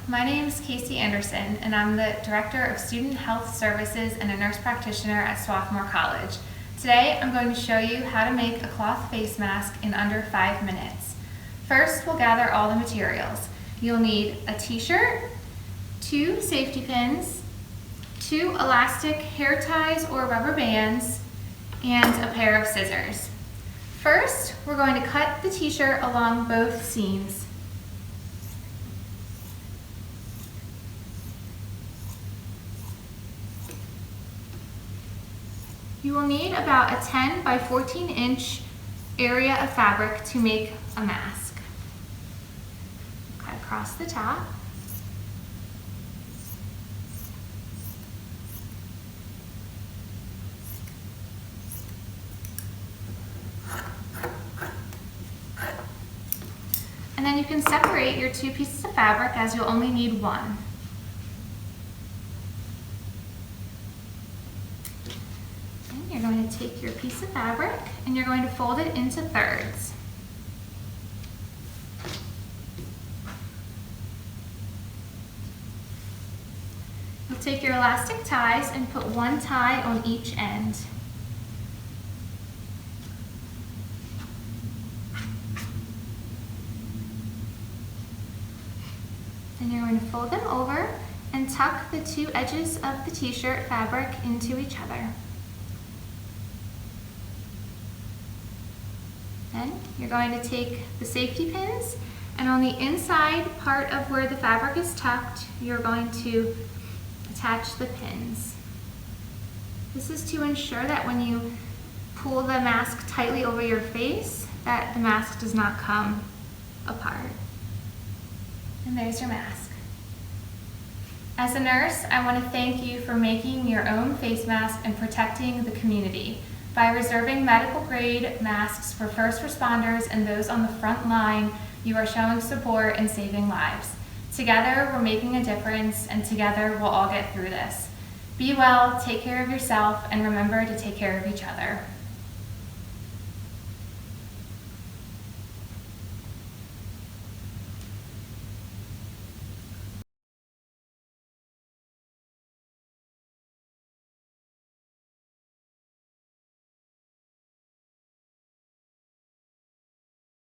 my name is Casey Anderson, and I'm the Director of Student Health Services and a nurse practitioner at Swarthmore College. Today, I'm going to show you how to make a cloth face mask in under 5 minutes. First, we'll gather all the materials. You'll need a t-shirt, 2 safety pins, 2 elastic hair ties or rubber bands, and a pair of scissors. First, we're going to cut the t-shirt along both seams. You will need about a 10 by 14 inch area of fabric to make a mask. Cut across the top. And then you can separate your 2 pieces of fabric as you'll only need one. You're going to take your piece of fabric and you're going to fold it into thirds. You'll take your elastic ties and put 1 tie on each end. Then you're going to fold them over and tuck the 2 edges of the t-shirt fabric into each other. Then you're going to take the safety pins, and on the inside part of where the fabric is tucked, you're going to attach the pins. This is to ensure that when you pull the mask tightly over your face, that the mask does not come apart. And there's your mask. As a nurse, I want to thank you for making your own face mask and protecting the community. By reserving medical grade masks for first responders and those on the front line, you are showing support and saving lives. Together, we're making a difference, and together we'll all get through this. Be well, take care of yourself, and remember to take care of each other.